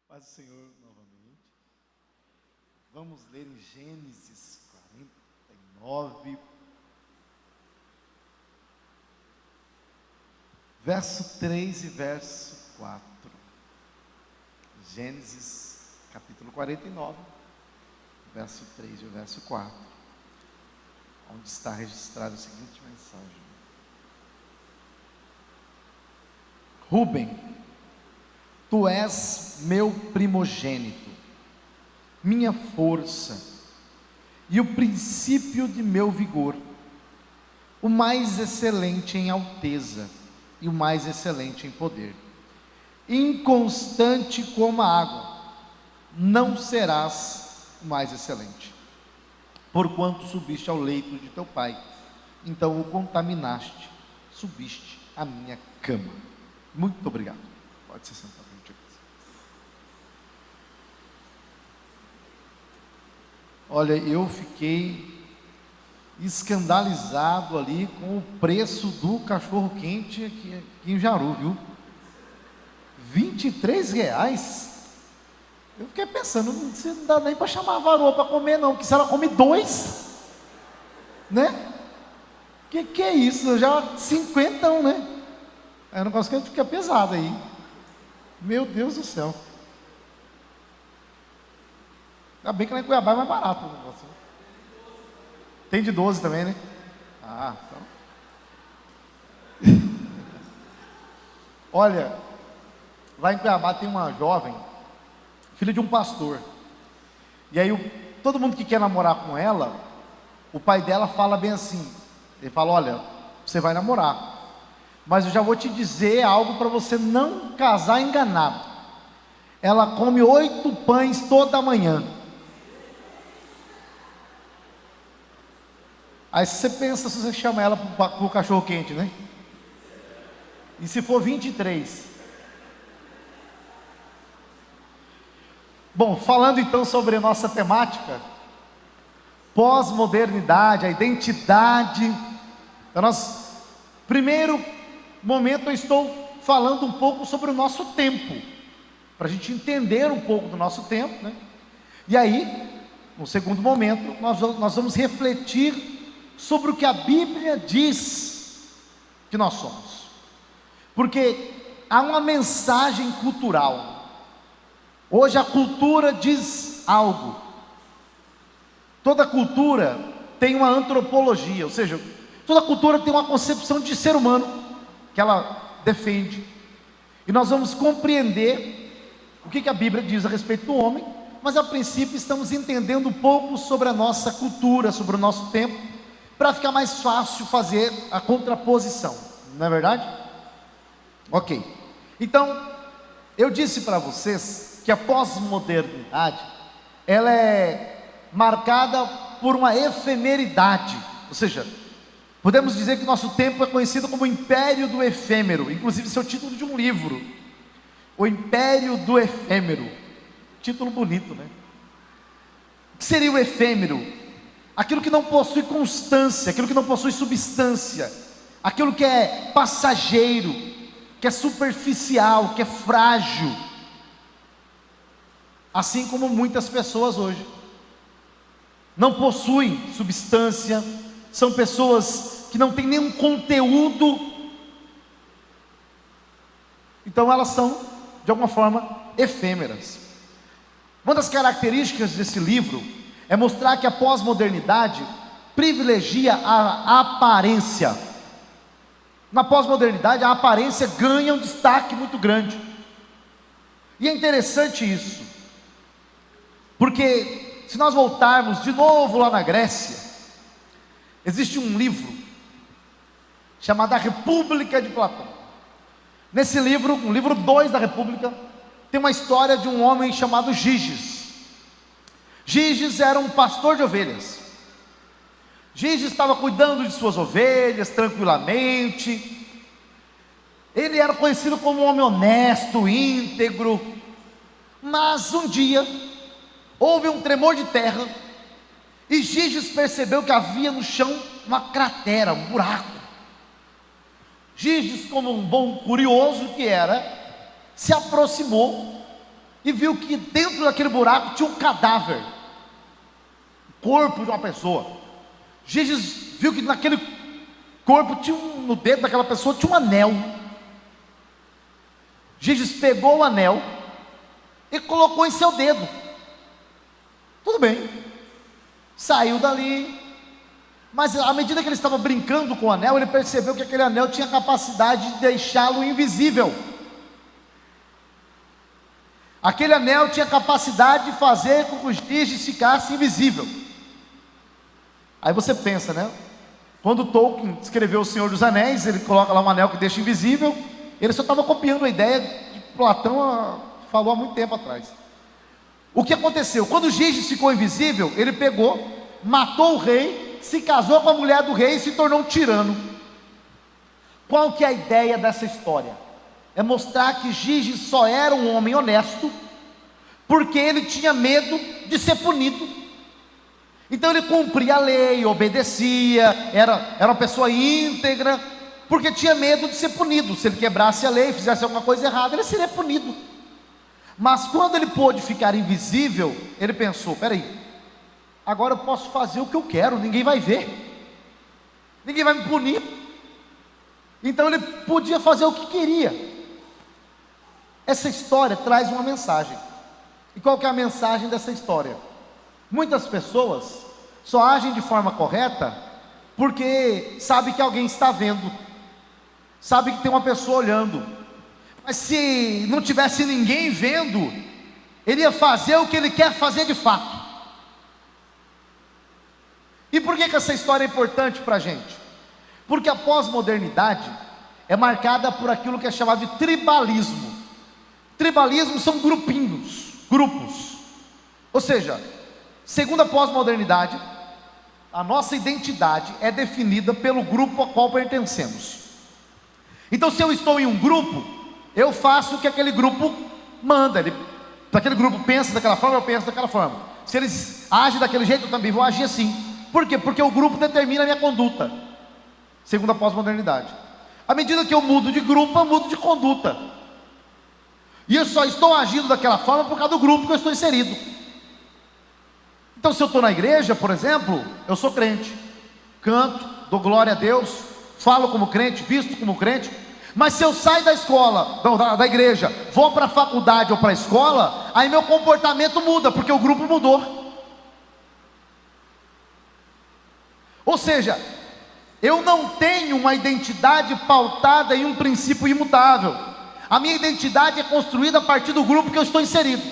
Paz do Senhor novamente. Vamos ler em Gênesis 49, verso 3 e verso 4. Gênesis capítulo 49, verso 3 e o verso 4, onde está registrada a seguinte mensagem: Rúben, tu és meu primogênito, minha força e o princípio de meu vigor, o mais excelente em alteza e o mais excelente em poder. Inconstante como a água, não serás o mais excelente, porquanto subiste ao leito de teu pai, então o contaminaste, subiste à minha cama. Muito obrigado. Pode se sentar. Olha, eu fiquei escandalizado ali com o preço do cachorro quente aqui em Jaru, viu? R$23. Eu fiquei pensando, não dá nem para chamar a varoa para comer não, porque se ela come 2, né? Que é isso? Já 50, né? É um negócio que fica pesado aí. Meu Deus do céu. Ainda bem que lá em Cuiabá é mais barato o negócio. Tem de 12 também, né? Ah, então. Olha, lá em Cuiabá tem uma jovem, filha de um pastor. E aí todo mundo que quer namorar com ela, o pai dela fala bem assim. Ele fala: olha, você vai namorar, mas eu já vou te dizer algo para você não casar enganado. Ela come 8 pães toda manhã. Aí você pensa se você chama ela para o cachorro quente, né? E se for 23? Bom, falando então sobre a nossa temática, pós-modernidade, a identidade. Então primeiro momento eu estou falando um pouco sobre o nosso tempo, para a gente entender um pouco do nosso tempo, né? E aí, no segundo momento, nós vamos refletir sobre o que a Bíblia diz que nós somos, porque há uma mensagem cultural. Hoje a cultura diz algo. Toda cultura tem uma antropologia, ou seja, toda cultura tem uma concepção de ser humano que ela defende, e nós vamos compreender o que a Bíblia diz a respeito do homem, mas a princípio estamos entendendo um pouco sobre a nossa cultura, sobre o nosso tempo, para ficar mais fácil fazer a contraposição, não é verdade? Ok, então eu disse para vocês que a pós-modernidade ela é marcada por uma efemeridade, ou seja, podemos dizer que nosso tempo é conhecido como o Império do Efêmero. Inclusive esse é o título de um livro, O Império do Efêmero. Título bonito, né? O que seria o efêmero? Aquilo que não possui constância, aquilo que não possui substância, aquilo que é passageiro, que é superficial, que é frágil, assim como muitas pessoas hoje não possuem substância, são pessoas que não têm nenhum conteúdo, então elas são de alguma forma efêmeras. Uma das características desse livro é mostrar que a pós-modernidade privilegia a aparência. Na pós-modernidade a aparência ganha um destaque muito grande, e é interessante isso, porque se nós voltarmos de novo lá na Grécia, existe um livro chamado A República de Platão. Nesse livro, o livro 2 da República, tem uma história de um homem chamado Giges. Giges era um pastor de ovelhas. Giges estava cuidando de suas ovelhas tranquilamente. Ele era conhecido como um homem honesto, íntegro. Mas um dia houve um tremor de terra, e Giges percebeu que havia no chão uma cratera, um buraco. Giges, como um bom curioso que era, se aproximou e viu que dentro daquele buraco tinha um cadáver, o corpo de uma pessoa. Giges viu que naquele corpo tinha no dedo daquela pessoa tinha um anel. Giges pegou o anel e colocou em seu dedo. Tudo bem, saiu dali, mas à medida que ele estava brincando com o anel, ele percebeu que aquele anel tinha capacidade de deixá-lo invisível. Aquele anel tinha capacidade de fazer com que os Giges ficasse invisível. Aí você pensa, né? Quando Tolkien escreveu O Senhor dos Anéis, ele coloca lá um anel que deixa invisível. Ele só estava copiando a ideia que Platão falou há muito tempo atrás. O que aconteceu? Quando Giges ficou invisível, ele pegou, matou o rei, se casou com a mulher do rei e se tornou um tirano. Qual que é a ideia dessa história? É mostrar que Giges só era um homem honesto, porque ele tinha medo de ser punido. Então ele cumpria a lei, obedecia, era uma pessoa íntegra, porque tinha medo de ser punido. Se ele quebrasse a lei, fizesse alguma coisa errada, ele seria punido. Mas quando ele pôde ficar invisível, ele pensou: peraí, agora eu posso fazer o que eu quero, ninguém vai ver, ninguém vai me punir. Então ele podia fazer o que queria. Essa história traz uma mensagem. E qual que é a mensagem dessa história? Muitas pessoas só agem de forma correta porque sabe que alguém está vendo, sabe que tem uma pessoa olhando. Mas se não tivesse ninguém vendo, ele ia fazer o que ele quer fazer de fato. E por que essa história é importante para a gente? Porque a pós-modernidade é marcada por aquilo que é chamado de tribalismo. Tribalismo são grupos. Ou seja, segundo a pós-modernidade, a nossa identidade é definida pelo grupo ao qual pertencemos. Então, se eu estou em um grupo, eu faço o que aquele grupo manda. Se aquele grupo pensa daquela forma, eu penso daquela forma. Se eles agem daquele jeito, eu também vou agir assim. Por quê? Porque o grupo determina a minha conduta, segundo a pós-modernidade. À medida que eu mudo de grupo, eu mudo de conduta. E eu só estou agindo daquela forma por causa do grupo que eu estou inserido. Então, se eu estou na igreja, por exemplo, eu sou crente, canto, dou glória a Deus, falo como crente, visto como crente. Mas se eu saio da escola, da igreja, vou para a faculdade ou para a escola, aí meu comportamento muda, porque o grupo mudou. Ou seja, eu não tenho uma identidade pautada em um princípio imutável. A minha identidade é construída a partir do grupo que eu estou inserido.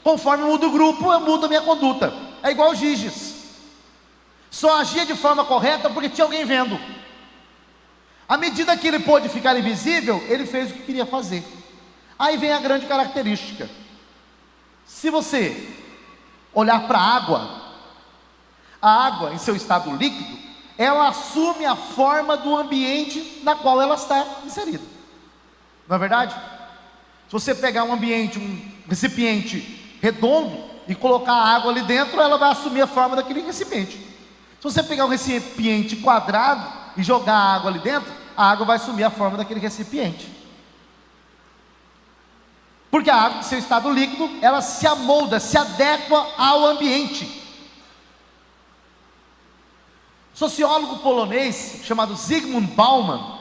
Conforme eu mudo o grupo, eu mudo a minha conduta. É igual Giges, só agia de forma correta porque tinha alguém vendo. À medida que ele pôde ficar invisível, ele fez o que queria fazer. Aí vem a grande característica. Se você olhar para a água em seu estado líquido, ela assume a forma do ambiente na qual ela está inserida. Não é verdade? Se você pegar um recipiente redondo e colocar a água ali dentro, ela vai assumir a forma daquele recipiente. Se você pegar um recipiente quadrado e jogar a água ali dentro, a água vai assumir a forma daquele recipiente. Porque a água, em seu estado líquido, ela se amolda, se adequa ao ambiente. Sociólogo polonês chamado Zygmunt Bauman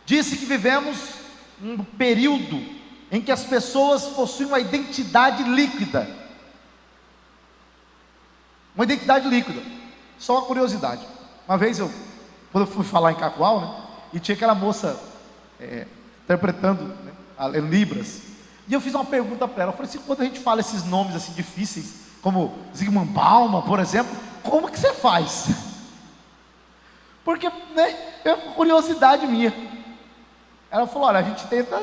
disse que vivemos um período em que as pessoas possuem uma identidade líquida. Uma identidade líquida. Só uma curiosidade. Uma vez quando eu fui falar em Cacoal, né, e tinha aquela moça interpretando, né, Libras, e eu fiz uma pergunta para ela. Eu falei assim: quando a gente fala esses nomes assim difíceis, como Zygmunt Bauman, por exemplo, como que você faz? Porque, né, é uma curiosidade minha. Ela falou: olha, a gente tenta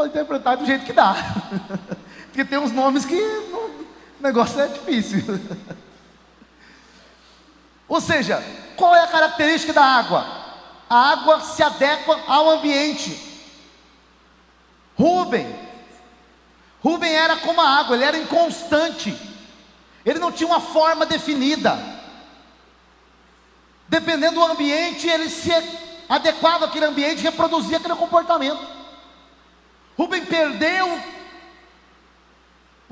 interpretar do jeito que dá. Porque tem uns nomes que o negócio é difícil. Ou seja, qual é a característica da água? A água se adequa ao ambiente. Rubem era como a água, ele era inconstante, ele não tinha uma forma definida. Dependendo do ambiente, ele se adequava àquele ambiente, reproduzia aquele comportamento. Rubem perdeu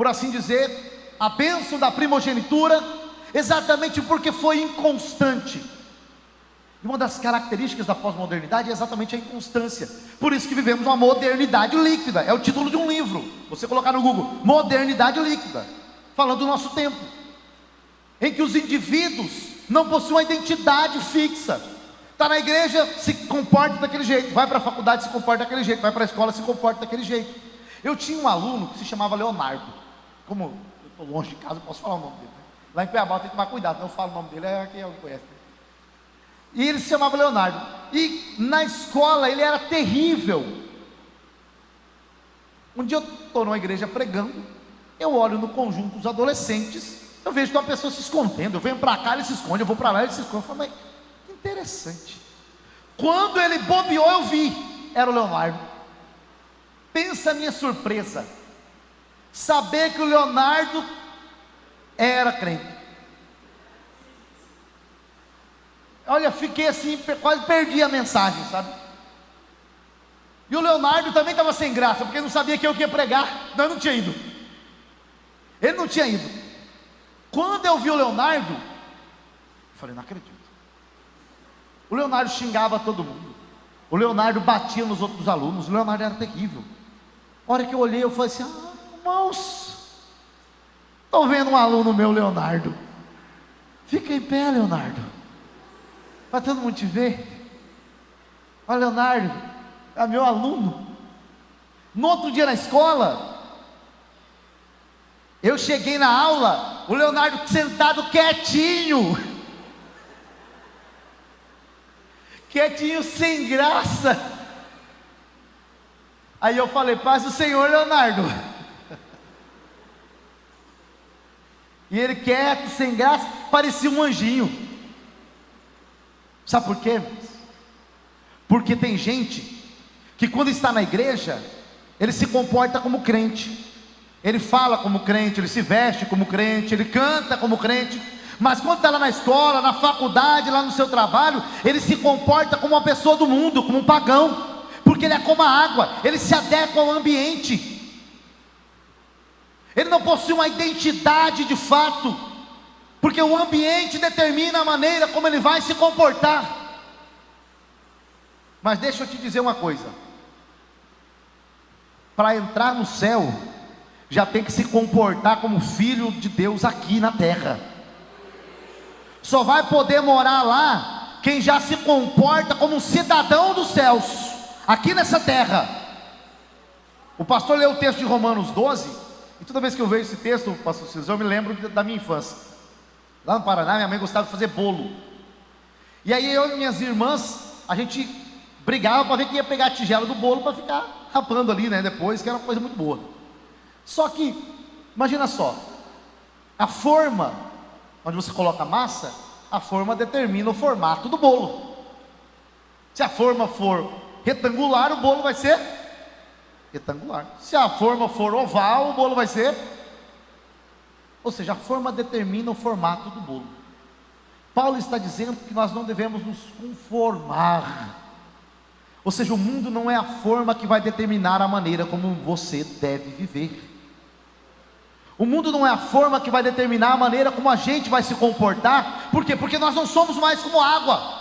por assim dizer, a bênção da primogenitura, exatamente porque foi inconstante. E uma das características da pós-modernidade é exatamente a inconstância. Por isso que vivemos uma modernidade líquida. É o título de um livro. Você colocar no Google, modernidade líquida, falando do nosso tempo, em que os indivíduos não possuem uma identidade fixa. Está na igreja, se comporta daquele jeito. Vai para a faculdade, se comporta daquele jeito. Vai para a escola, se comporta daquele jeito. Eu tinha um aluno que se chamava Leonardo. Como eu estou longe de casa, eu posso falar o nome dele, né? Lá em Cuiabá eu tenho que tomar cuidado, não falo o nome dele, é quem alguém conhece. E ele se chamava Leonardo. E na escola ele era terrível. Um dia eu estou numa igreja pregando, eu olho no conjunto dos adolescentes, eu vejo que uma pessoa se escondendo. Eu venho para cá, ele se esconde, eu vou para lá, ele se esconde. Eu falo, mas que interessante. Quando ele bobeou, eu vi, era o Leonardo. Pensa a minha surpresa, saber que o Leonardo era crente. Olha, fiquei assim, quase perdi a mensagem, sabe? E o Leonardo também estava sem graça, porque não sabia que eu ia pregar. Não, eu não tinha ido. Ele não tinha ido. Quando eu vi o Leonardo, eu falei, não acredito. O Leonardo xingava todo mundo. O Leonardo batia nos outros alunos. O Leonardo era terrível. A hora que eu olhei, eu falei assim, irmãos, estou vendo um aluno meu, Leonardo. Fica em pé, Leonardo, para todo mundo te ver. Olha, Leonardo, é meu aluno. No outro dia na escola, eu cheguei na aula, o Leonardo sentado quietinho, quietinho, sem graça. Aí eu falei, paz do Senhor, Leonardo. E ele quieto, sem graça, parecia um anjinho. Sabe por quê? Porque tem gente que quando está na igreja, ele se comporta como crente, ele fala como crente, ele se veste como crente, ele canta como crente, mas quando está lá na escola, na faculdade, lá no seu trabalho, ele se comporta como uma pessoa do mundo, como um pagão, porque ele é como a água, ele se adequa ao ambiente, ele não possui uma identidade de fato, porque o ambiente determina a maneira como ele vai se comportar. Mas deixa eu te dizer uma coisa, para entrar no céu, já tem que se comportar como filho de Deus aqui na terra. Só vai poder morar lá quem já se comporta como um cidadão dos céus, aqui nessa terra. O pastor leu o texto de Romanos 12, e toda vez que eu vejo esse texto, pastor César, eu me lembro da minha infância. Lá no Paraná, minha mãe gostava de fazer bolo, e aí eu e minhas irmãs, a gente brigava para ver quem ia pegar a tigela do bolo para ficar rapando ali, né, depois, que era uma coisa muito boa. Só que, imagina só, a forma onde você coloca a massa, a forma determina o formato do bolo. Se a forma for retangular, o bolo vai ser retangular. Se a forma for oval, o bolo vai ser, ou seja, a forma determina o formato do bolo. Paulo está dizendo que nós não devemos nos conformar, ou seja, o mundo não é a forma que vai determinar a maneira como você deve viver. O mundo não é a forma que vai determinar a maneira como a gente vai se comportar. Por quê? Porque nós não somos mais como água,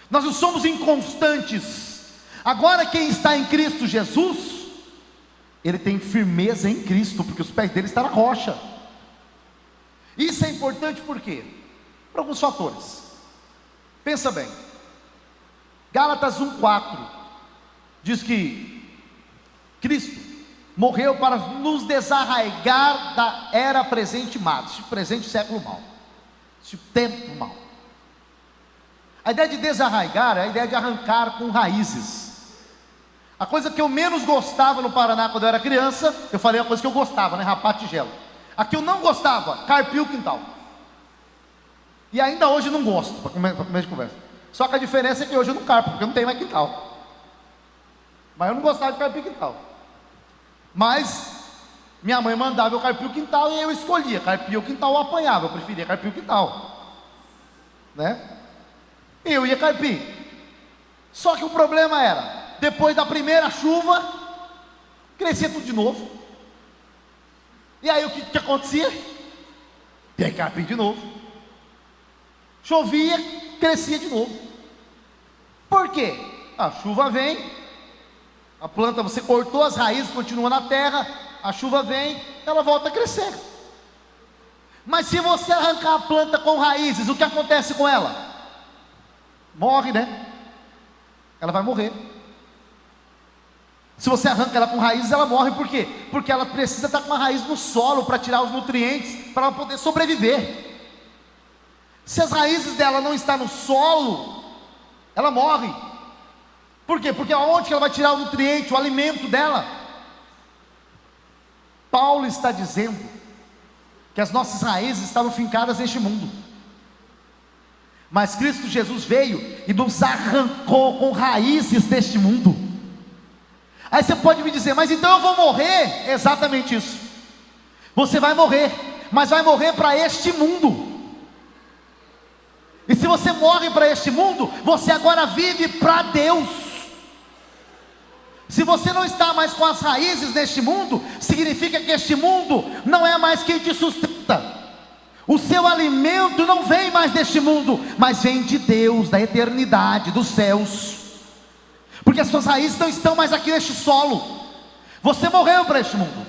nós não somos inconstantes. Agora quem está em Cristo Jesus, ele tem firmeza em Cristo, porque os pés dele estão na rocha. Isso é importante por quê? Por alguns fatores. Pensa bem, Gálatas 1,4 diz que Cristo morreu para nos desarraigar da era presente má, desse presente século mau, desse tempo mau. A ideia de desarraigar é a ideia de arrancar com raízes. A coisa que eu menos gostava no Paraná quando eu era criança, eu falei a coisa que eu gostava, né? Rapar tigela. A que eu não gostava, carpir o quintal. E ainda hoje não gosto, para começo de conversa. Só que a diferença é que hoje eu não carpo, porque eu não tenho mais quintal. Mas eu não gostava de carpir quintal. Mas minha mãe mandava eu carpir o quintal e eu escolhia, carpir o quintal ou apanhava, eu preferia carpir o quintal, né? E eu ia carpir. Só que o problema era, depois da primeira chuva, crescia tudo de novo. E aí o que acontecia? Tem que capim de novo. Chovia, crescia de novo. Por quê? A chuva vem, a planta, você cortou as raízes, continua na terra, a chuva vem, ela volta a crescer. Mas se você arrancar a planta com raízes, o que acontece com ela? Morre, né? Ela vai morrer. Se você arranca ela com raízes, ela morre. Por quê? Porque ela precisa estar com a raiz no solo para tirar os nutrientes, para ela poder sobreviver. Se as raízes dela não estão no solo, ela morre. Por quê? Porque aonde que ela vai tirar o nutriente, o alimento dela? Paulo está dizendo que as nossas raízes estavam fincadas neste mundo, mas Cristo Jesus veio e nos arrancou com raízes deste mundo. Aí você pode me dizer, mas então eu vou morrer? Exatamente isso. Você vai morrer, mas vai morrer para este mundo. E se você morre para este mundo, você agora vive para Deus. Se você não está mais com as raízes neste mundo, significa que este mundo não é mais quem te sustenta. O seu alimento não vem mais deste mundo, mas vem de Deus, da eternidade, dos céus. Porque as suas raízes não estão mais aqui neste solo. Você morreu para este mundo.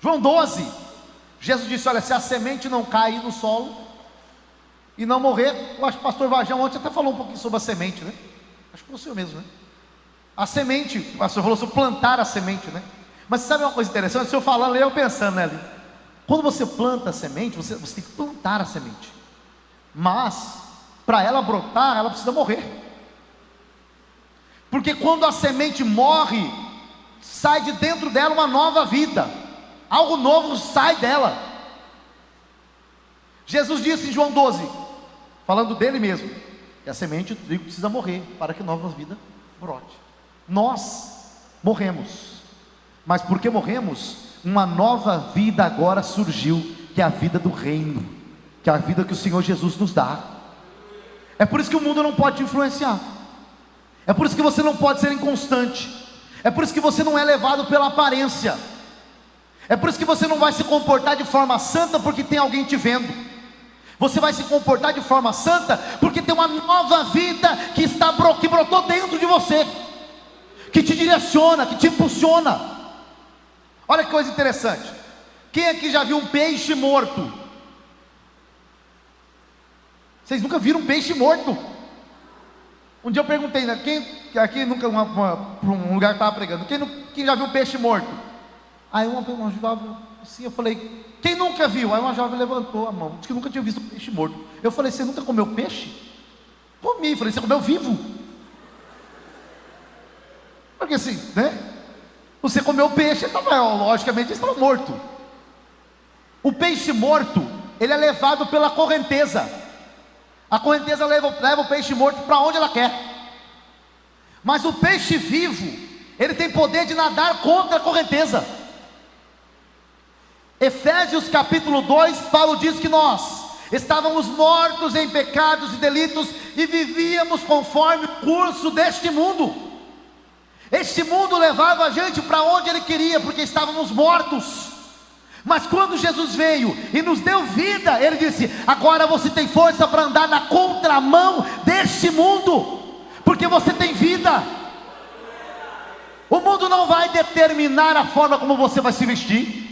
João 12, Jesus disse, olha, se a semente não cair no solo e não morrer, eu acho que o pastor Vajão ontem até falou um pouquinho sobre a semente, né? Acho que foi o senhor mesmo, né? A semente, o pastor falou sobre plantar a semente, né? Mas sabe uma coisa interessante? O senhor falando, eu pensando, né, ali. Quando você planta a semente, você tem que plantar a semente. Mas, para ela brotar, ela precisa morrer. Porque quando a semente morre, sai de dentro dela uma nova vida. Algo novo sai dela. Jesus disse em João 12, falando dele mesmo, que a semente do trigo precisa morrer, para que nova vida brote. Nós morremos, mas porque morremos, uma nova vida agora surgiu, que é a vida do reino, que é a vida que o Senhor Jesus nos dá. É por isso que o mundo não pode te influenciar, é por isso que você não pode ser inconstante, é por isso que você não é levado pela aparência, é por isso que você não vai se comportar de forma santa porque tem alguém te vendo. Você vai se comportar de forma santa porque tem uma nova vida que brotou dentro de você, que te direciona, que te impulsiona. Olha que coisa interessante. Quem aqui já viu um peixe morto? Vocês nunca viram um peixe morto? Um dia eu perguntei, né, quem aqui nunca, para um lugar que estava pregando, quem já viu um peixe morto? Aí uma jovem assim, eu falei, quem nunca viu? Aí uma jovem levantou a mão, disse que nunca tinha visto um peixe morto. Eu falei, você nunca comeu peixe? Comi. Eu falei, você comeu vivo? Porque assim, né? Você comeu peixe, então, logicamente estava morto. O peixe morto, ele é levado pela correnteza. A correnteza leva o peixe morto para onde ela quer. Mas o peixe vivo, ele tem poder de nadar contra a correnteza. Efésios capítulo 2, Paulo diz que nós estávamos mortos em pecados e delitos e vivíamos conforme o curso deste mundo. Este mundo levava a gente para onde ele queria, porque estávamos mortos. Mas quando Jesus veio e nos deu vida, ele disse, agora você tem força para andar na contramão deste mundo, porque você tem vida. O mundo não vai determinar a forma como você vai se vestir,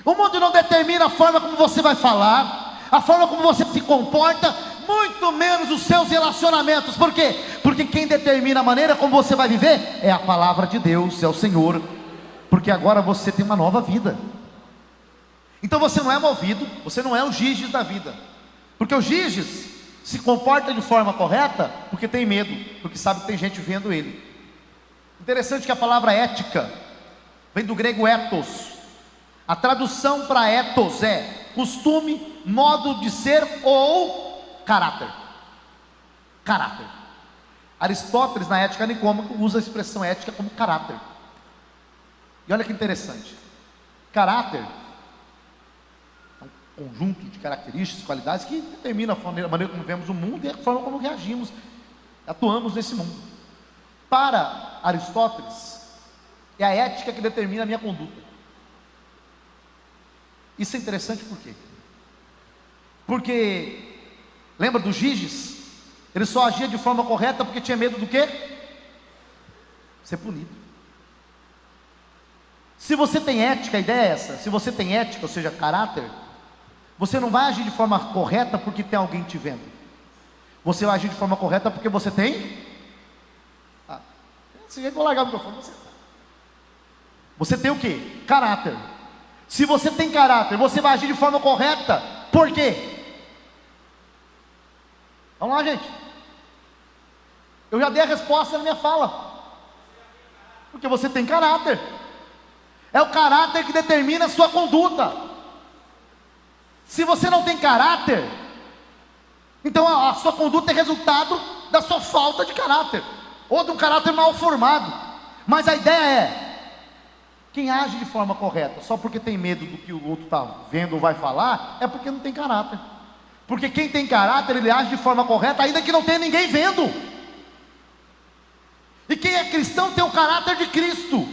o mundo não determina a forma como você vai falar, a forma como você se comporta, muito menos os seus relacionamentos. Por quê? Porque quem determina a maneira como você vai viver é a palavra de Deus, é o Senhor. Porque agora você tem uma nova vida. Então você não é movido, você não é o Giges da vida. Porque o Giges se comporta de forma correta porque tem medo, porque sabe que tem gente vendo ele. Interessante que a palavra ética vem do grego ethos. A tradução para ethos é costume, modo de ser ou caráter. Caráter. Aristóteles, na Ética Nicômaco, usa a expressão ética como caráter. E olha que interessante. Caráter é um conjunto de características, qualidades que determina a maneira como vemos o mundo e a forma como reagimos, atuamos nesse mundo. Para Aristóteles, é a ética que determina a minha conduta. Isso é interessante por quê? Porque, lembra do Giges? Ele só agia de forma correta porque tinha medo do quê? Ser punido. Se você tem ética, a ideia é essa, se você tem ética, ou seja, caráter, você não vai agir de forma correta porque tem alguém te vendo. Você vai agir de forma correta porque você tem... Esse jeito eu vou largar o microfone. Você tem o quê? Caráter. Se você tem caráter, você vai agir de forma correta. Por quê? Vamos lá, gente. Eu já dei a resposta na minha fala. Porque você tem caráter. É o caráter que determina a sua conduta. Se você não tem caráter, então a sua conduta é resultado da sua falta de caráter, ou de um caráter mal formado. Mas a ideia é, quem age de forma correta, só porque tem medo do que o outro está vendo ou vai falar, é porque não tem caráter. Porque quem tem caráter, ele age de forma correta, ainda que não tenha ninguém vendo. E quem é cristão tem o caráter de Cristo.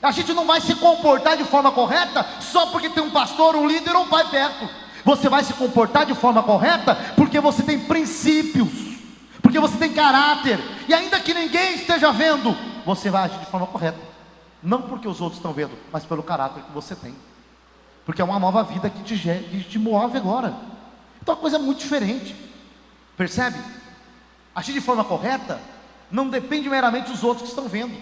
A gente não vai se comportar de forma correta só porque tem um pastor, um líder ou um pai perto. Você vai se comportar de forma correta porque você tem princípios, porque você tem caráter. E ainda que ninguém esteja vendo, você vai agir de forma correta. Não porque os outros estão vendo, mas pelo caráter que você tem. Porque é uma nova vida que te move agora. Então a coisa é muito diferente. Percebe? Agir de forma correta não depende meramente dos outros que estão vendo.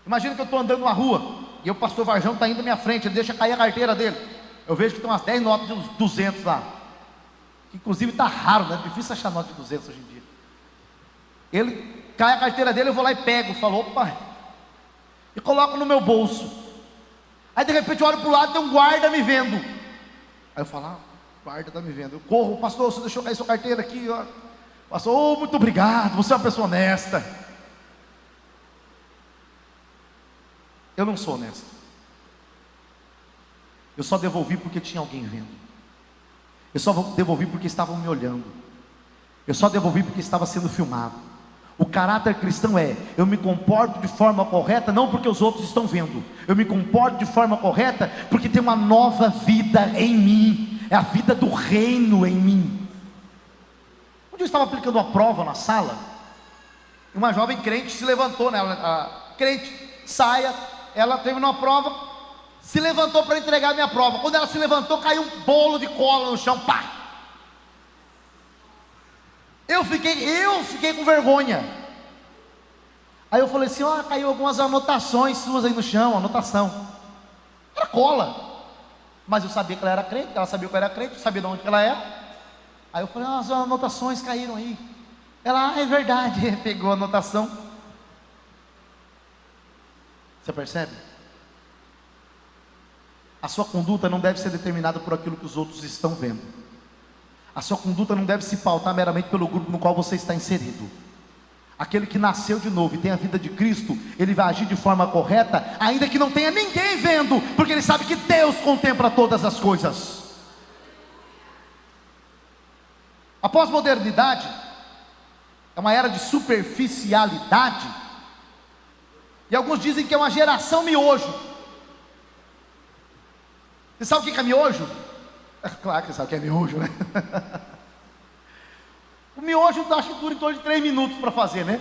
Imagina que eu estou andando na rua e o pastor Varjão está indo à minha frente, ele deixa cair a carteira dele. Eu vejo que tem umas 10 notas de uns 200 lá. Inclusive está raro, né? É difícil achar nota de 200 hoje em dia. Ele cai a carteira dele, eu vou lá e pego. Falo, opa, e coloco no meu bolso. Aí de repente eu olho para o lado e tem um guarda me vendo. Aí eu falo, o guarda está me vendo. Eu corro, pastor, você deixou cair sua carteira aqui, ó. Pastor, muito obrigado, você é uma pessoa honesta. Eu não sou honesto. Eu só devolvi porque tinha alguém vendo. Eu só devolvi porque estavam me olhando. Eu só devolvi porque estava sendo filmado. O caráter cristão é: eu me comporto de forma correta, não porque os outros estão vendo. Eu me comporto de forma correta porque tem uma nova vida em mim. É a vida do reino em mim. Um dia eu estava aplicando uma prova na sala, e uma jovem crente se levantou, né? A crente, saia, ela terminou a prova, se levantou para entregar a minha prova. Quando ela se levantou, caiu um bolo de cola no chão, pá! Eu fiquei com vergonha. Aí eu falei assim, ó, caiu algumas anotações suas aí no chão, anotação. Era cola. Mas eu sabia que ela era crente, ela sabia que eu era crente, eu sabia de onde que ela era. Aí eu falei, as anotações caíram aí. Ela, é verdade, pegou a anotação. Você percebe? A sua conduta não deve ser determinada por aquilo que os outros estão vendo. A sua conduta não deve se pautar meramente pelo grupo no qual você está inserido. Aquele que nasceu de novo e tem a vida de Cristo, ele vai agir de forma correta, ainda que não tenha ninguém vendo, porque ele sabe que Deus contempla todas as coisas. A pós-modernidade é uma era de superficialidade, e alguns dizem que é uma geração miojo. Você sabe o que é miojo? Claro que você sabe o que é miojo, né? O miojo acho que dura em torno de 3 minutos para fazer, né?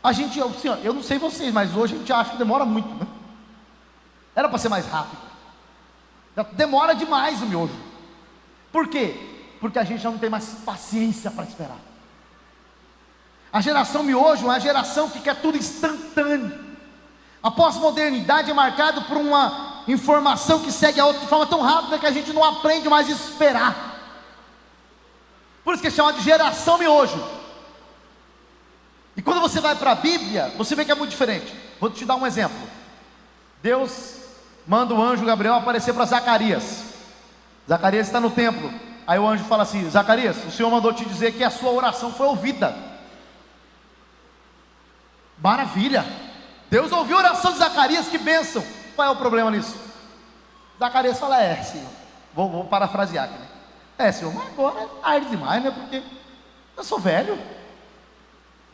A gente, assim, ó, eu não sei vocês, mas hoje a gente acha que demora muito, né? Era para ser mais rápido. Já demora demais o miojo. Por quê? Porque a gente já não tem mais paciência para esperar. A geração miojo é uma geração que quer tudo instantâneo. A pós-modernidade é marcada por uma informação que segue a outra de forma tão rápida que a gente não aprende mais a esperar. Por isso que é chamado de geração miojo. E quando você vai para a Bíblia, você vê que é muito diferente. Vou te dar um exemplo. Deus manda o anjo Gabriel aparecer para Zacarias. Zacarias está no templo. Aí o anjo fala assim, Zacarias, o Senhor mandou te dizer que a sua oração foi ouvida. Maravilha. Deus ouviu a oração de Zacarias, que bênção. Qual é o problema nisso? Zacarias fala, Senhor, vou parafrasear aqui, né? Senhor, mas agora é tarde demais, né? Porque eu sou velho.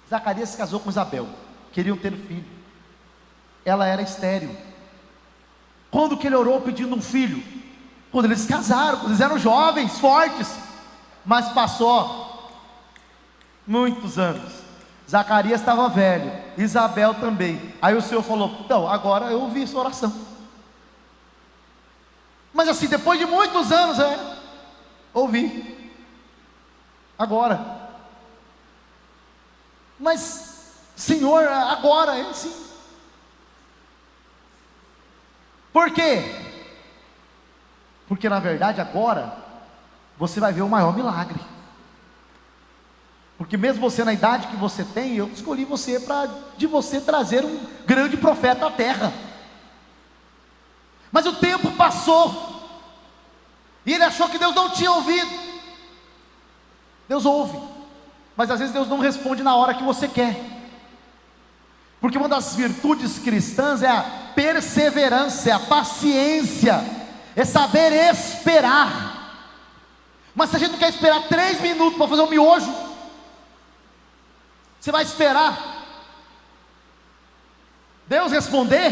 Zacarias se casou com Isabel, queriam ter um filho. Ela era estéril. Quando que ele orou pedindo um filho? Quando eles se casaram, quando eles eram jovens, fortes. Mas passou muitos anos. Zacarias estava velho, Isabel também. Aí o Senhor falou: então, agora eu ouvi sua oração. Mas assim, depois de muitos anos, ouvi. Agora. Mas, Senhor, agora, sim. Por quê? Porque na verdade agora você vai ver o maior milagre. Porque mesmo você na idade que você tem, eu escolhi você para de você trazer um grande profeta à terra. Mas o tempo passou e ele achou que Deus não tinha ouvido. Deus ouve, mas às vezes Deus não responde na hora que você quer. Porque uma das virtudes cristãs é a perseverança, é a paciência, é saber esperar. Mas se a gente não quer esperar 3 minutos para fazer um miojo, você vai esperar Deus responder?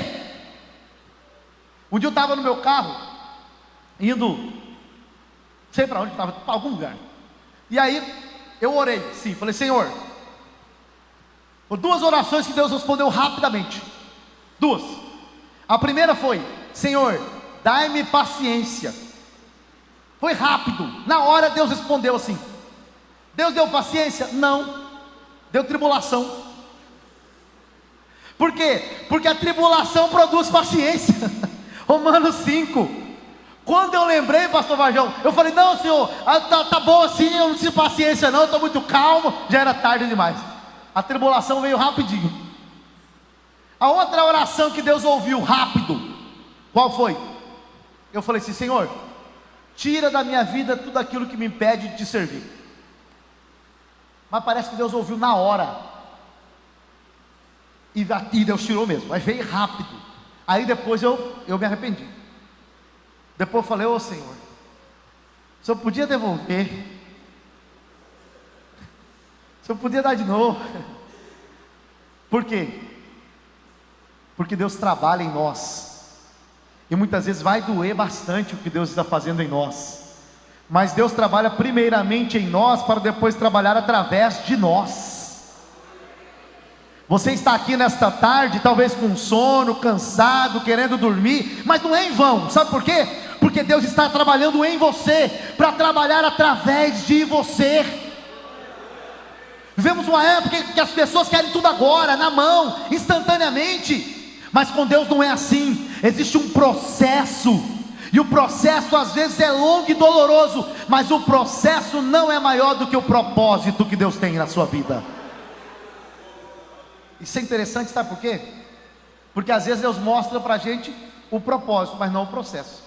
Um dia eu estava no meu carro, indo, não sei para onde, estava para algum lugar. E aí eu orei, sim, falei: Senhor, por 2 orações que Deus respondeu rapidamente. 2. A primeira foi: Senhor, dai-me paciência. Foi rápido, na hora Deus respondeu assim. Deus deu paciência? Não, deu tribulação. Por quê? Porque a tribulação produz paciência. Romanos 5. Quando eu lembrei, pastor Varjão, eu falei: não, Senhor, tá bom assim, eu não preciso de paciência não, eu estou muito calmo. Já era tarde demais. A tribulação veio rapidinho. A outra oração que Deus ouviu rápido, qual foi? Eu falei assim: Senhor, tira da minha vida tudo aquilo que me impede de te servir. Mas parece que Deus ouviu na hora. E Deus tirou mesmo, mas veio rápido. Aí depois eu me arrependi. Depois eu falei: ô Senhor, o Senhor podia devolver, o Senhor podia dar de novo. Por quê? Porque Deus trabalha em nós. E muitas vezes vai doer bastante o que Deus está fazendo em nós. Mas Deus trabalha primeiramente em nós, para depois trabalhar através de nós. Você está aqui nesta tarde, talvez com sono, cansado, querendo dormir, mas não é em vão. Sabe por quê? Porque Deus está trabalhando em você, para trabalhar através de você. Vivemos uma época que as pessoas querem tudo agora, na mão, instantaneamente. Mas com Deus não é assim. Existe um processo, e o processo às vezes é longo e doloroso, mas o processo não é maior do que o propósito que Deus tem na sua vida. Isso é interessante, sabe por quê? Porque às vezes Deus mostra para a gente o propósito, mas não o processo.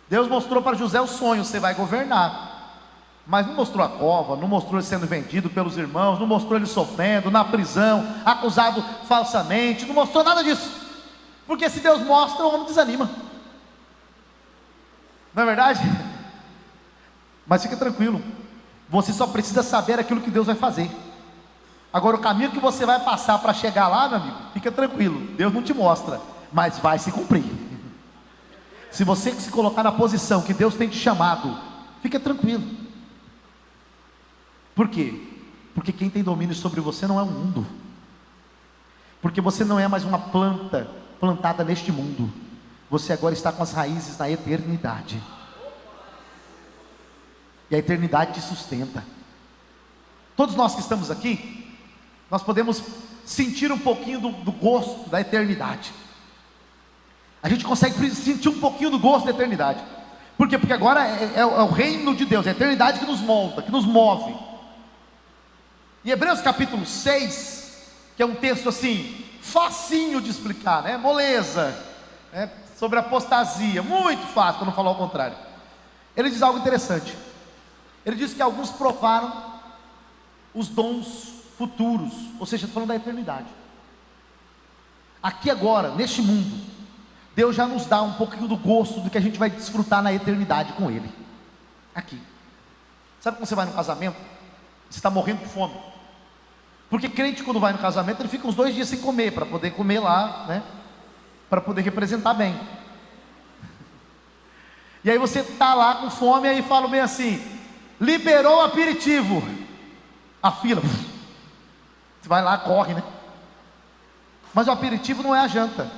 Deus mostrou para José o sonho: você vai governar. Mas não mostrou a cova, não mostrou ele sendo vendido pelos irmãos, não mostrou ele sofrendo, na prisão, acusado falsamente, não mostrou nada disso. Porque se Deus mostra, o homem desanima. Não é verdade? Mas fica tranquilo, você só precisa saber aquilo que Deus vai fazer. Agora o caminho que você vai passar para chegar lá, meu amigo, fica tranquilo, Deus não te mostra, mas vai se cumprir. Se você se colocar na posição que Deus tem te chamado, fica tranquilo. Por quê? Porque quem tem domínio sobre você não é o mundo. Porque você não é mais uma planta plantada neste mundo. Você agora está com as raízes na eternidade. E a eternidade te sustenta. Todos nós que estamos aqui, nós podemos sentir um pouquinho do gosto da eternidade. A gente consegue sentir um pouquinho do gosto da eternidade. Por quê? Porque agora é o reino de Deus, é a eternidade que nos molda, que nos move. Em Hebreus capítulo 6, que é um texto assim, facinho de explicar, né? Moleza, né? Sobre apostasia, muito fácil, para não falar o contrário. Ele diz algo interessante. Ele diz que alguns provaram os dons futuros, ou seja, está falando da eternidade. Aqui agora, neste mundo, Deus já nos dá um pouquinho do gosto do que a gente vai desfrutar na eternidade com Ele. Aqui. Sabe quando você vai no casamento, você está morrendo de fome? Porque crente, quando vai no casamento, ele fica uns 2 dias sem comer, para poder comer lá, né? Para poder representar bem. E aí você está lá com fome, aí fala bem assim: liberou o aperitivo. A fila, você vai lá, corre, né? Mas o aperitivo não é a janta.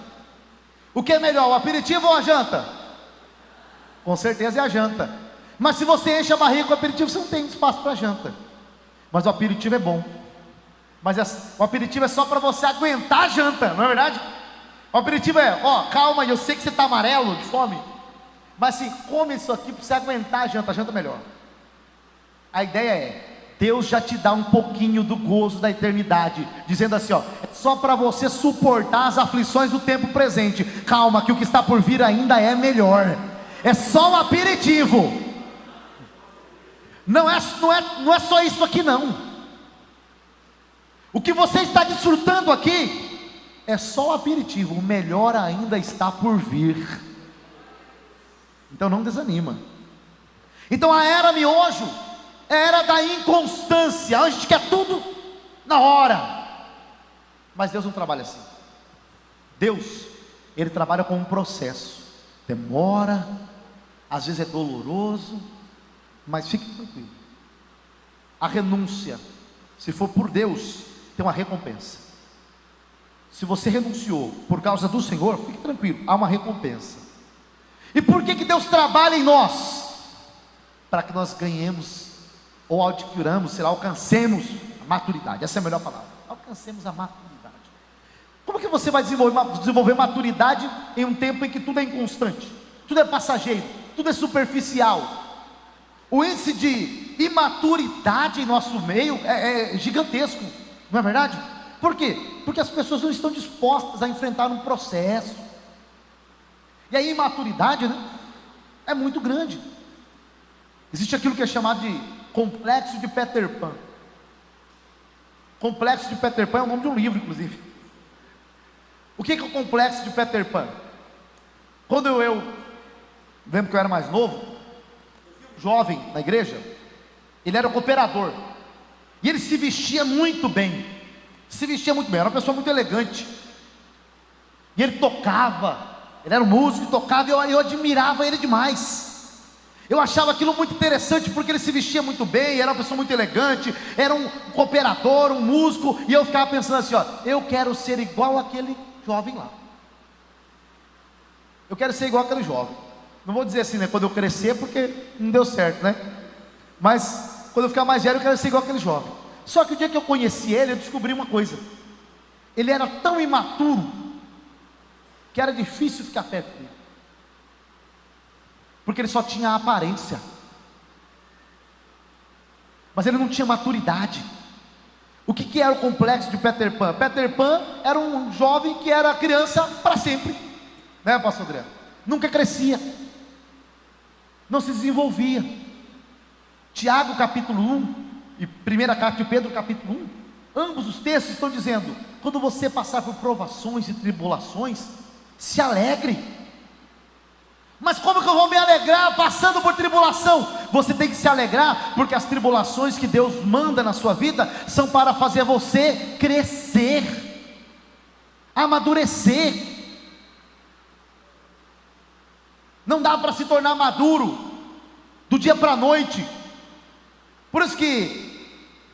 O que é melhor, o aperitivo ou a janta? Com certeza é a janta. Mas se você enche a barriga com o aperitivo, você não tem espaço para a janta. Mas o aperitivo é bom. Mas o aperitivo é só para você aguentar a janta, não é verdade? O aperitivo é, ó, calma, eu sei que você está amarelo de fome, mas assim, come isso aqui para você aguentar a janta é melhor. A ideia é, Deus já te dá um pouquinho do gozo da eternidade, dizendo assim, ó, é só para você suportar as aflições do tempo presente. Calma, que o que está por vir ainda é melhor. É só um aperitivo. Não é só isso aqui não. O que você está desfrutando aqui é só o aperitivo. O melhor ainda está por vir. Então não desanima. Então a era miojo é a era da inconstância. A gente quer tudo na hora. Mas Deus não trabalha assim. Deus, Ele trabalha com um processo. Demora, às vezes é doloroso, mas fique tranquilo. A renúncia, se for por Deus, tem uma recompensa. Se você renunciou por causa do Senhor, fique tranquilo, há uma recompensa. E por que Deus trabalha em nós? Para que nós ganhemos, ou adquiramos, sei lá, alcancemos a maturidade. Essa é a melhor palavra. Alcancemos a maturidade. Como que você vai desenvolver maturidade em um tempo em que tudo é inconstante, tudo é passageiro, tudo é superficial? O índice de imaturidade em nosso meio é gigantesco, não é verdade? Por quê? Porque as pessoas não estão dispostas a enfrentar um processo. E a imaturidade, né, é muito grande. Existe aquilo que é chamado de complexo de Peter Pan. Complexo de Peter Pan é o nome de um livro, inclusive. O que é o complexo de Peter Pan? Quando eu lembro que eu era mais novo, um jovem na igreja, ele era um cooperador, e ele se vestia muito bem. Era uma pessoa muito elegante, e ele tocava, ele era um músico, tocava, e eu admirava ele demais. Eu achava aquilo muito interessante, porque ele se vestia muito bem, era uma pessoa muito elegante, era um cooperador, um músico, e eu ficava pensando assim, ó, eu quero ser igual aquele jovem lá. Eu quero ser igual aquele jovem. Não vou dizer assim, né, quando eu crescer, porque não deu certo, né? Mas quando eu ficar mais velho, eu quero ser igual aquele jovem. Só que o dia que eu conheci ele, eu descobri uma coisa: ele era tão imaturo que era difícil ficar perto dele, porque ele só tinha a aparência, mas ele não tinha maturidade. O que era o complexo de Peter Pan? Peter Pan era um jovem que era criança para sempre, né, pastor Adriano? Nunca crescia, não se desenvolvia. Tiago capítulo 1 e primeira carta de Pedro capítulo 1, ambos os textos estão dizendo: quando você passar por provações e tribulações, se alegre. Mas como que eu vou me alegrar passando por tribulação? Você tem que se alegrar, porque as tribulações que Deus manda na sua vida são para fazer você crescer, amadurecer. Não dá para se tornar maduro do dia para a noite. Por isso que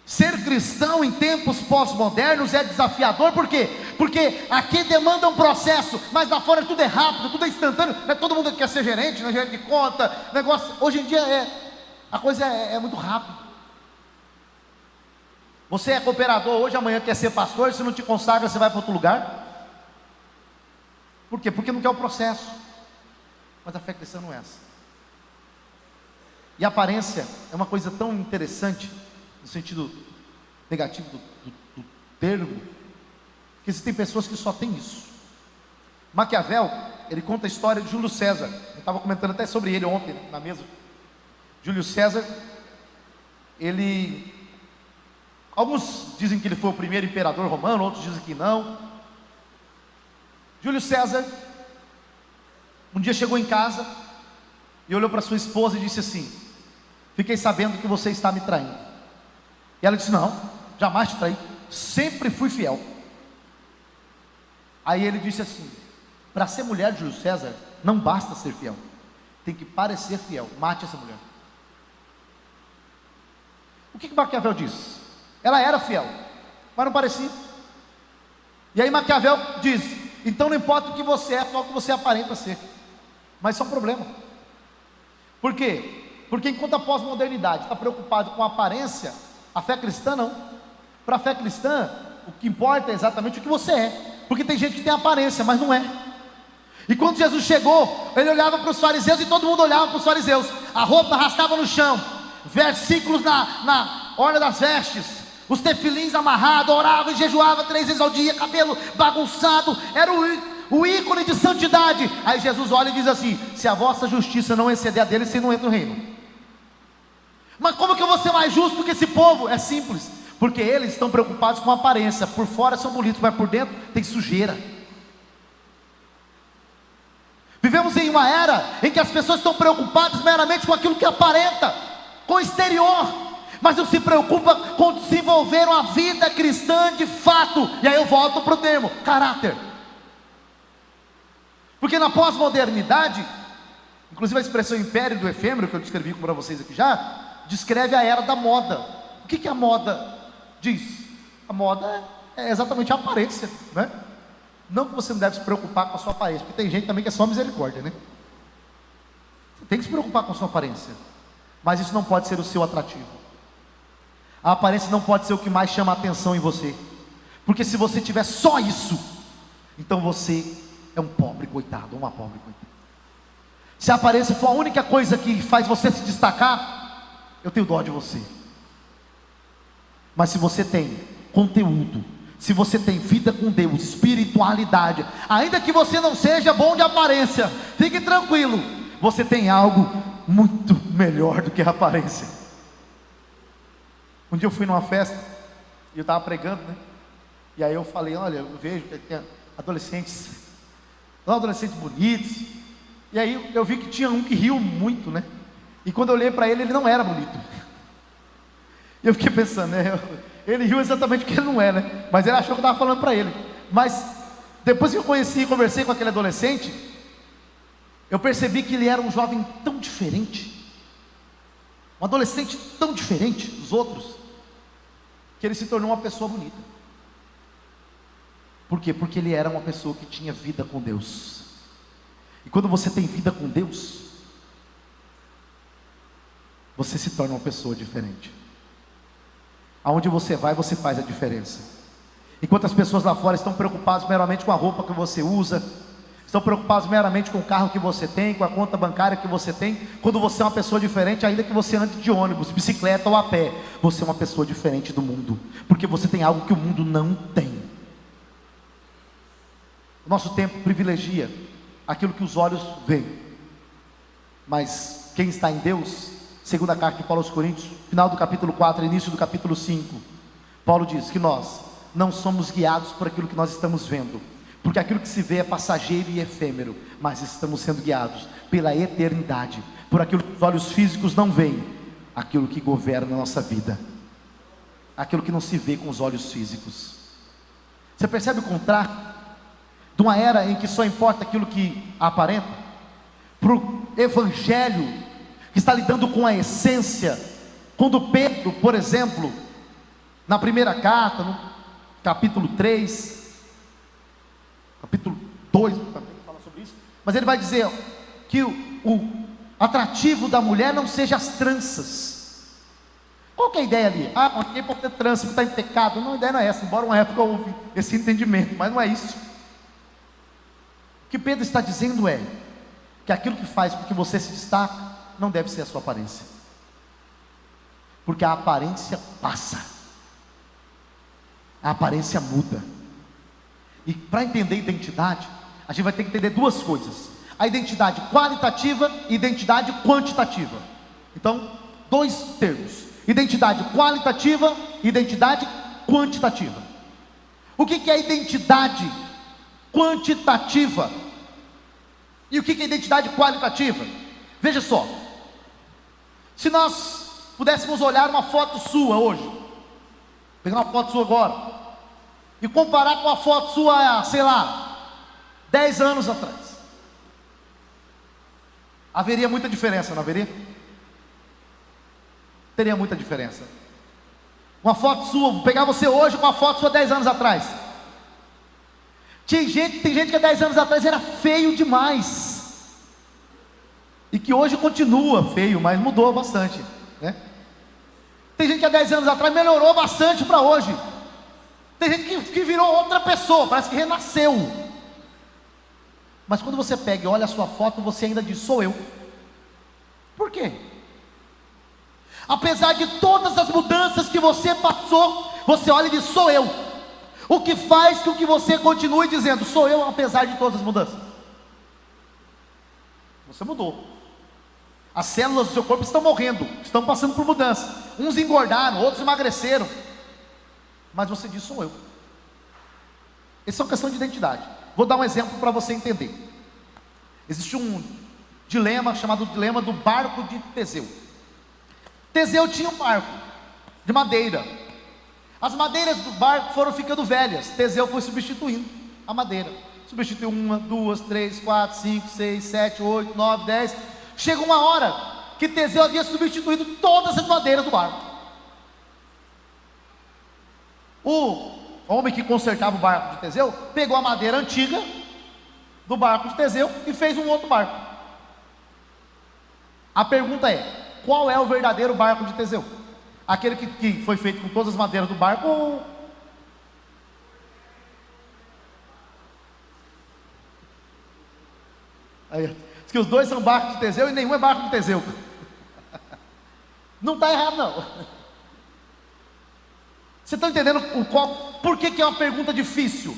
ser cristão em tempos pós-modernos é desafiador. Por quê? Porque aqui demanda um processo, mas lá fora tudo é rápido, tudo é instantâneo, né? Todo mundo quer ser gerente, né? Gerente de conta, negócio. Hoje em dia a coisa é muito rápida. Você é cooperador hoje, amanhã quer ser pastor, se não te consagra, você vai para outro lugar. Por quê? Porque não quer o processo. Mas a fé cristã não é essa. E a aparência é uma coisa tão interessante, no sentido negativo do termo, que existem pessoas que só têm isso. Maquiavel, ele conta a história de Júlio César. Eu estava comentando até sobre ele ontem na mesa. Júlio César, alguns dizem que ele foi o primeiro imperador romano, outros dizem que não. Júlio César um dia chegou em casa e olhou para sua esposa e disse assim: fiquei sabendo que você está me traindo. E ela disse: não, jamais te traí, sempre fui fiel. Aí ele disse assim: para ser mulher de Júlio César, não basta ser fiel, tem que parecer fiel. Mate essa mulher. O que Maquiavel diz? Ela era fiel, mas não parecia. E aí Maquiavel diz: então não importa o que você é, só o que você aparenta ser. Mas isso é um problema. Por quê? Porque enquanto a pós-modernidade está preocupado com a aparência, a fé cristã não. Para a fé cristã, o que importa é exatamente o que você é. Porque tem gente que tem aparência, mas não é. E quando Jesus chegou, ele olhava para os fariseus e todo mundo olhava para os fariseus. A roupa arrastava no chão, versículos na orla das vestes, os tefilins amarrados, orava e jejuava 3 vezes ao dia, cabelo bagunçado, era o ícone de santidade. Aí Jesus olha e diz assim: se a vossa justiça não exceder a dele, você não entra no reino. Mas como que eu vou ser mais justo que esse povo? É simples, porque eles estão preocupados com a aparência. Por fora são bonitos, mas por dentro tem sujeira. Vivemos em uma era em que as pessoas estão preocupadas meramente com aquilo que aparenta, com o exterior, mas não se preocupa com desenvolver uma vida cristã de fato. E aí eu volto para o termo caráter. Porque na pós-modernidade, inclusive a expressão império do efêmero, que eu descrevi para vocês aqui já, descreve a era da moda. O que a moda diz? A moda é exatamente a aparência, né? Não que você não deve se preocupar com a sua aparência, porque tem gente também que é só misericórdia, né? Você tem que se preocupar com a sua aparência, mas isso não pode ser o seu atrativo. A aparência não pode ser o que mais chama a atenção em você, porque se você tiver só isso, então você é um pobre coitado, uma pobre coitada. Se a aparência for a única coisa que faz você se destacar, eu tenho dó de você. Mas se você tem conteúdo, se você tem vida com Deus, espiritualidade, ainda que você não seja bom de aparência, fique tranquilo, você tem algo muito melhor do que a aparência. Um dia eu fui numa festa, e eu estava pregando, né? E aí eu falei: olha, eu vejo que tem adolescentes bonitos. E aí eu vi que tinha um que riu muito, né? E quando eu olhei para ele, ele não era bonito. E eu fiquei pensando, né? Ele riu exatamente porque ele não é, né? Mas ele achou que eu estava falando para ele. Mas depois que eu conheci e conversei com aquele adolescente, eu percebi que ele era um jovem tão diferente, um adolescente tão diferente dos outros, que ele se tornou uma pessoa bonita. Por quê? Porque ele era uma pessoa que tinha vida com Deus. E quando você tem vida com Deus, você se torna uma pessoa diferente. Aonde você vai, você faz a diferença. Enquanto as pessoas lá fora estão preocupadas meramente com a roupa que você usa, estão preocupados meramente com o carro que você tem, com a conta bancária que você tem, quando você é uma pessoa diferente, ainda que você ande de ônibus, bicicleta ou a pé, você é uma pessoa diferente do mundo, porque você tem algo que o mundo não tem. O nosso tempo privilegia aquilo que os olhos veem, mas quem está em Deus, segunda carta de Paulo aos Coríntios, final do capítulo 4, início do capítulo 5, Paulo diz que nós não somos guiados por aquilo que nós estamos vendo, porque aquilo que se vê é passageiro e efêmero, mas estamos sendo guiados pela eternidade, por aquilo que os olhos físicos não veem, aquilo que governa a nossa vida, aquilo que não se vê com os olhos físicos. Você percebe o contraste de uma era em que só importa aquilo que aparenta, para o evangelho que está lidando com a essência? Quando Pedro, por exemplo, na primeira carta, no capítulo 3, capítulo 2, também fala sobre isso, mas ele vai dizer que o atrativo da mulher não seja as tranças. Qual que é a ideia ali? Ninguém pode ter trança, porque está em pecado. Não, a ideia não é essa, embora uma época houve esse entendimento, mas não é isso. O que Pedro está dizendo é que aquilo que faz com que você se destaque não deve ser a sua aparência, porque a aparência passa, a aparência muda. E para entender identidade, a gente vai ter que entender duas coisas: a identidade qualitativa e identidade quantitativa. Então, dois termos: identidade qualitativa e identidade quantitativa. O que é identidade quantitativa e o que é identidade qualitativa? Veja só, se nós pudéssemos olhar uma foto sua hoje, pegar uma foto sua agora e comparar com a foto sua, sei lá, 10 anos atrás, Haveria muita diferença, não haveria? Teria muita diferença. Uma foto sua, vou pegar você hoje com uma foto sua 10 anos atrás. Tem gente que há 10 anos atrás era feio demais, e que hoje continua feio, mas mudou bastante, né? Tem gente que há 10 anos atrás melhorou bastante para hoje. Tem gente que virou outra pessoa, parece que renasceu. Mas quando você pega e olha a sua foto, você ainda diz: sou eu. Por quê? Apesar de todas as mudanças que você passou, você olha e diz: sou eu. O que faz com que você continue dizendo: sou eu, apesar de todas as mudanças? Você mudou. As células do seu corpo estão morrendo, estão passando por mudança. Uns engordaram, outros emagreceram. Mas você diz: sou eu. Essa é uma questão de identidade. Vou dar um exemplo para você entender. Existe um dilema chamado dilema do barco de Teseu. Teseu tinha um barco de madeira. As madeiras do barco foram ficando velhas. Teseu foi substituindo a madeira. Substituiu 1, 2, 3, 4, 5, 6, 7, 8, 9, 10. Chega uma hora que Teseu havia substituído todas as madeiras do barco. O homem que consertava o barco de Teseu pegou a madeira antiga do barco de Teseu e fez um outro barco. A pergunta é: qual é o verdadeiro barco de Teseu? Aquele que foi feito com todas as madeiras do barco, ou... Aí, diz que os dois são barcos de Teseu e nenhum é barco de Teseu. Não está errado, não. Você está entendendo por que é uma pergunta difícil?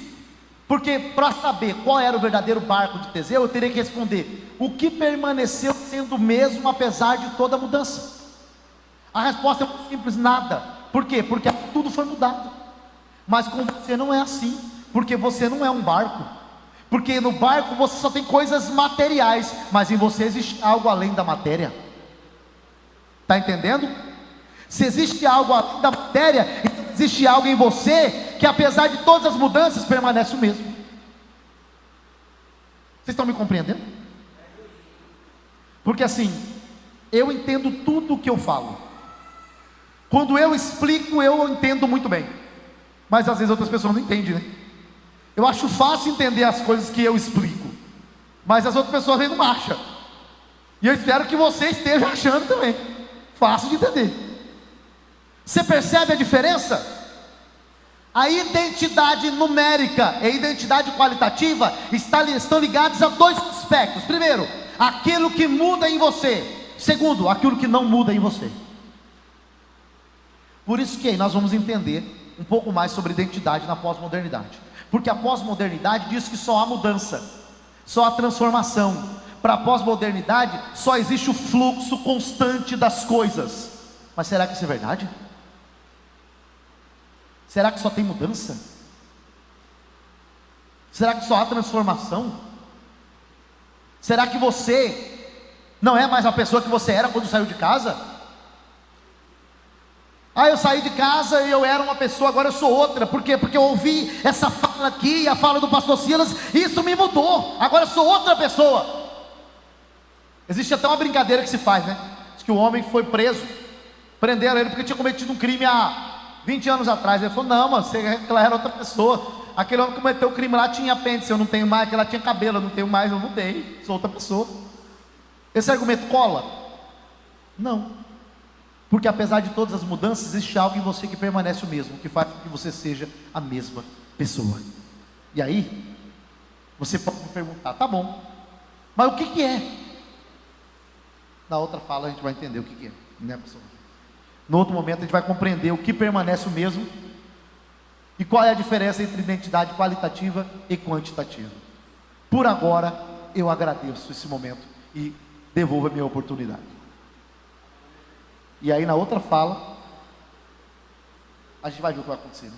Porque para saber qual era o verdadeiro barco de Teseu, eu teria que responder: o que permaneceu sendo o mesmo apesar de toda a mudança? A resposta é muito simples: nada. Por quê? Porque tudo foi mudado. Mas com você não é assim, porque você não é um barco. Porque no barco você só tem coisas materiais, mas em você existe algo além da matéria. Está entendendo? Se existe algo além da matéria, existe algo em você que, apesar de todas as mudanças, permanece o mesmo. Vocês estão me compreendendo? Porque assim, eu entendo tudo o que eu falo. Quando eu explico, eu entendo muito bem. Mas às vezes outras pessoas não entendem, né? Eu acho fácil entender as coisas que eu explico, mas as outras pessoas ainda não acham. E eu espero que você esteja achando também. Fácil de entender. Você percebe a diferença? A identidade numérica e a identidade qualitativa estão ligadas a dois aspectos. Primeiro, aquilo que muda em você. Segundo, aquilo que não muda em você. Por isso que nós vamos entender um pouco mais sobre identidade na pós-modernidade. Porque a pós-modernidade diz que só há mudança, só há transformação. Para a pós-modernidade só existe o fluxo constante das coisas. Mas será que isso é verdade? Será que só tem mudança? Será que só há transformação? Será que você não é mais a pessoa que você era quando saiu de casa? Eu saí de casa e eu era uma pessoa, agora eu sou outra. Por quê? Porque eu ouvi essa fala aqui, a fala do pastor Silas, e isso me mudou. Agora eu sou outra pessoa. Existe até uma brincadeira que se faz, né? Diz que o homem foi preso, prenderam ele porque tinha cometido um crime há 20 anos atrás. Ele falou: não, mano, ela era outra pessoa. Aquele homem que cometeu o crime lá tinha apêndice, eu não tenho mais. Aquela tinha cabelo, eu não tenho mais, eu mudei, sou outra pessoa. Esse argumento cola? Não. Porque apesar de todas as mudanças, existe algo em você que permanece o mesmo, que faz com que você seja a mesma pessoa. E aí, você pode me perguntar: tá bom, mas o que é? Na outra fala a gente vai entender o que é, né, pessoal? No outro momento a gente vai compreender o que permanece o mesmo e qual é a diferença entre identidade qualitativa e quantitativa. Por agora, eu agradeço esse momento e devolvo a minha oportunidade. E aí na outra fala, a gente vai ver o que vai acontecer, né?